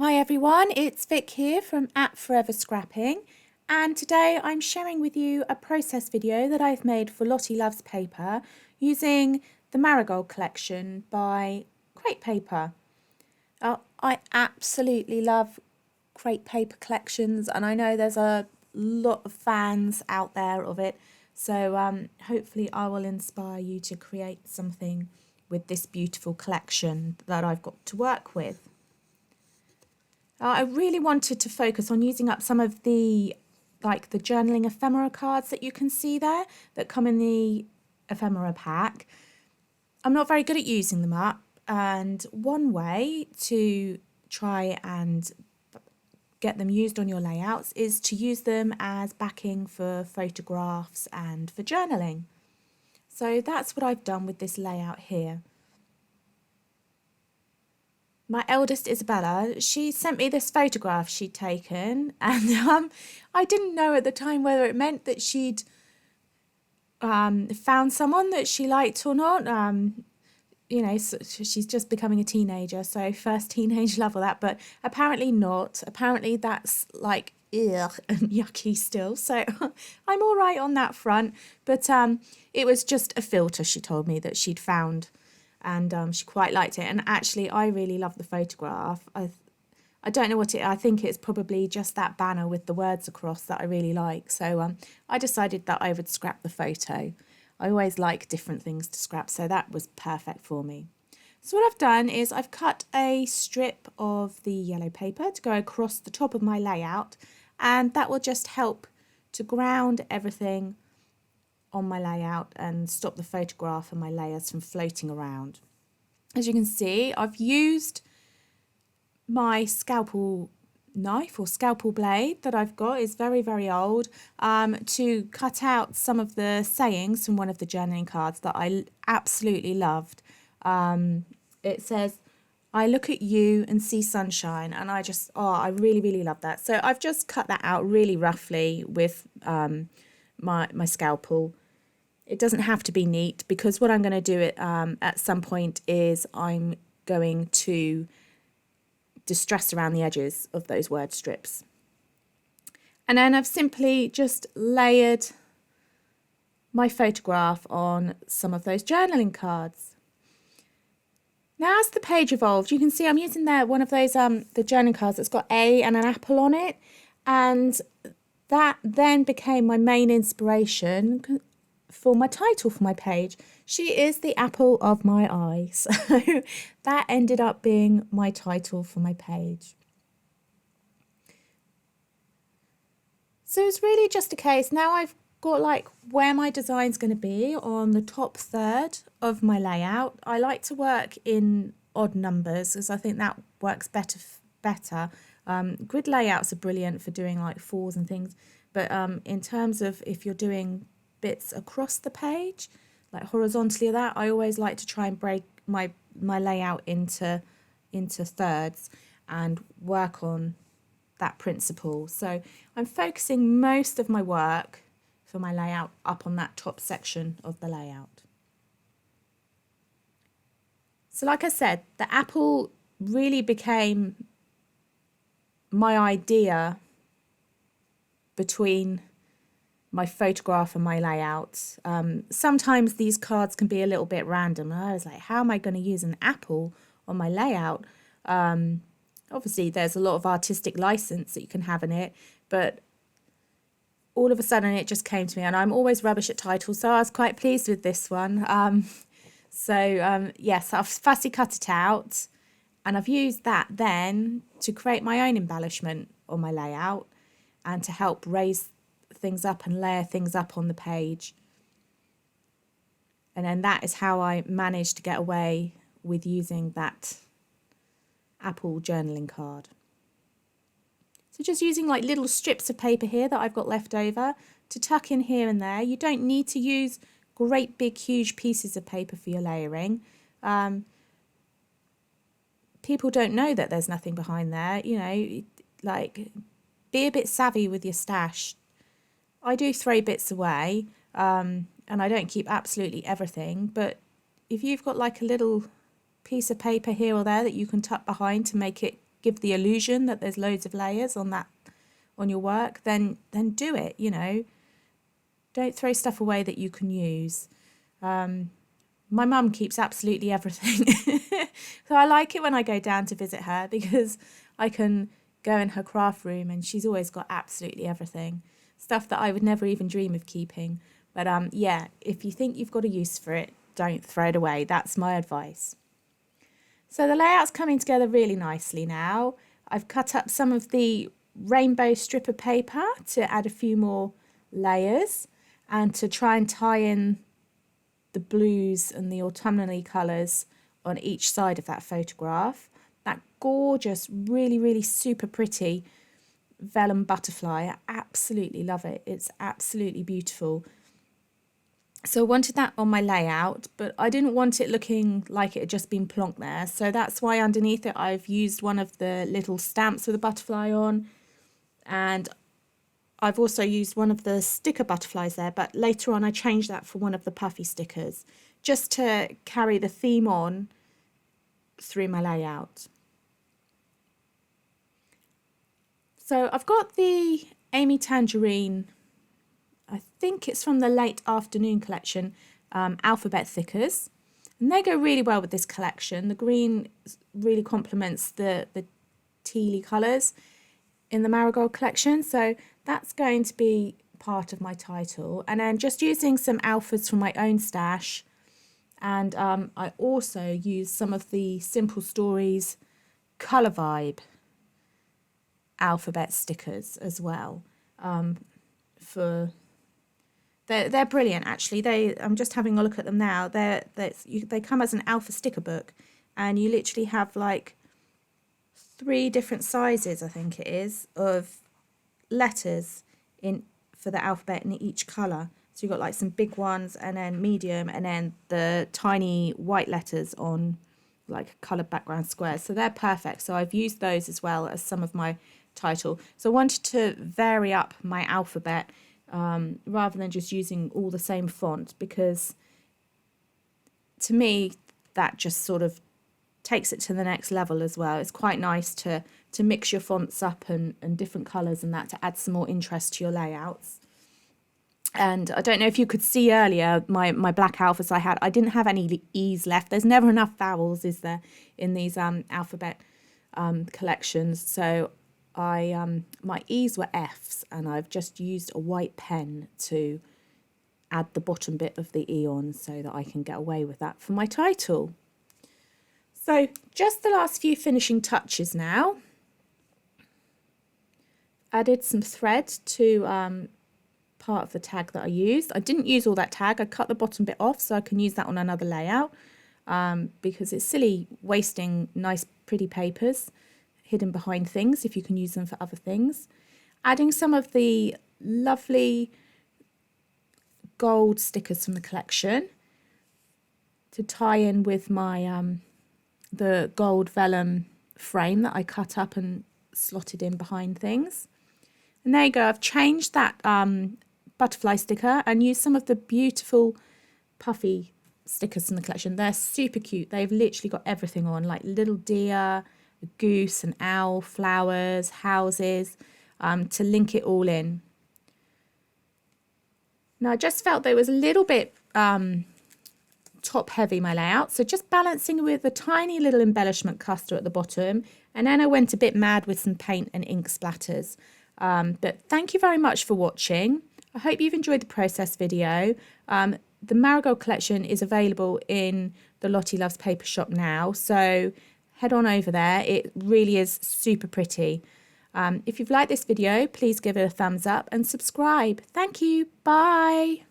Hi everyone, it's Vic here from Forever Scrapping, and today I'm sharing with you a process video that I've made for Lottie Loves Paper using the Marigold collection by Crate Paper. I absolutely love Crate Paper collections, and I know there's a lot of fans out there of it, so hopefully I will inspire you to create something with this beautiful collection that I've got to work with. I really wanted to focus on using up some of the journaling ephemera cards that you can see there that come in the ephemera pack. I'm not very good at using them up, and one way to try and get them used on your layouts is to use them as backing for photographs and for journaling. So that's what I've done with this layout here. My eldest Isabella, she sent me this photograph she'd taken, and I didn't know at the time whether it meant that she'd found someone that she liked or not. So she's just becoming a teenager, so first teenage love or that, but apparently not. Apparently that's like ugh and yucky still, so I'm all right on that front. But it was just a filter, she told me, that she'd found. And she quite liked it. And actually, I really love the photograph. I don't know what I think it's probably just that banner with the words across that I really like. So I decided that I would scrap the photo. I always like different things to scrap, so that was perfect for me. So what I've done is I've cut a strip of the yellow paper to go across the top of my layout, and that will just help to ground everything on my layout and stop the photograph and my layers from floating around. As you can see, I've used my scalpel knife or scalpel blade that I've got, is very, very old, to cut out some of the sayings from one of the journaling cards that I absolutely loved. It says, "I look at you and see sunshine," and I really, really love that. So I've just cut that out really roughly with my scalpel. It doesn't have to be neat, because what I'm going to do at some point is I'm going to distress around the edges of those word strips. And then I've simply just layered my photograph on some of those journaling cards. Now, as the page evolved, you can see I'm using one of those the journaling cards that's got A and an apple on it, and that then became my main inspiration for my title for my page. She is the apple of my eye. So that ended up being my title for my page. So it's really just a case, now I've got where my design's going to be on the top third of my layout. I like to work in odd numbers because I think that works better. Grid layouts are brilliant for doing fours and things, but in terms of if you're doing bits across the page, like horizontally, that I always like to try and break my layout into thirds and work on that principle. So I'm focusing most of my work for my layout up on that top section of the layout. So like I said, the apple really became my idea between my photograph and my layout. Sometimes these cards can be a little bit random, and I was like, how am I going to use an apple on my layout? Obviously there's a lot of artistic license that you can have in it, but all of a sudden it just came to me, and I'm always rubbish at titles, so I was quite pleased with this one. Yes, I've fussy cut it out, and I've used that then to create my own embellishment on my layout and to help raise things up and layer things up on the page. And then that is how I managed to get away with using that apple journaling card. So just using little strips of paper here that I've got left over to tuck in here and there. You don't need to use great big huge pieces of paper for your layering. People don't know that there's nothing behind there, be a bit savvy with your stash. I do throw bits away, and I don't keep absolutely everything, but if you've got a little piece of paper here or there that you can tuck behind to make it give the illusion that there's loads of layers on your work, then do it, you know. Don't throw stuff away that you can use. My mum keeps absolutely everything. So I like it when I go down to visit her because I can go in her craft room and she's always got absolutely everything. Stuff that I would never even dream of keeping. But yeah, if you think you've got a use for it, don't throw it away. That's my advice. So the layout's coming together really nicely now. I've cut up some of the rainbow strip of paper to add a few more layers and to try and tie in the blues and the autumnally colours on each side of that photograph. That gorgeous, really, really super pretty vellum butterfly. I absolutely love it. It's absolutely beautiful. So I wanted that on my layout, but I didn't want it looking like it had just been plonked there. So that's why underneath it I've used one of the little stamps with a butterfly on. And I've also used one of the sticker butterflies there, but later on I changed that for one of the puffy stickers, just to carry the theme on through my layout. So I've got the Amy Tangerine, I think it's from the Late Afternoon collection, alphabet stickers. And they go really well with this collection. The green really complements the tealy colours in the Marigold collection. So that's going to be part of my title. And then just using some alphas from my own stash. And I also use some of the Simple Stories Colour Vibe alphabet stickers as well. They're brilliant, actually. I'm just having a look at them now. They come as an alpha sticker book, and you literally have like 3 different sizes, I think it is, of letters for the alphabet in each colour. So you've got like some big ones and then medium and then the tiny white letters on like coloured background squares. So they're perfect. So I've used those as well as some of my title. So I wanted to vary up my alphabet rather than just using all the same font, because to me that just sort of takes it to the next level as well. It's quite nice to mix your fonts up and different colours and that, to add some more interest to your layouts. And I don't know if you could see earlier my black alphas I didn't have any E's left. There's never enough vowels, is there, in these alphabet collections. So my E's were F's, and I've just used a white pen to add the bottom bit of the E on so that I can get away with that for my title. So just the last few finishing touches now. Added some thread to part of the tag that I used. I didn't use all that tag. I cut the bottom bit off so I can use that on another layout, because it's silly wasting nice pretty papers hidden behind things if you can use them for other things. Adding some of the lovely gold stickers from the collection to tie in with my the gold vellum frame that I cut up and slotted in behind things. And there you go. I've changed that butterfly sticker and used some of the beautiful puffy stickers from the collection. They're super cute. They've literally got everything on, like little deer, a goose, an owl, flowers, houses, to link it all in. Now I just felt there was a little bit top heavy, my layout, so just balancing with a tiny little embellishment cluster at the bottom, and then I went a bit mad with some paint and ink splatters. But thank you very much for watching. I hope you've enjoyed the process video. The Marigold collection is available in the Lottie Loves Paper shop now, so head on over there. It really is super pretty. If you've liked this video, please give it a thumbs up and subscribe. Thank you. Bye.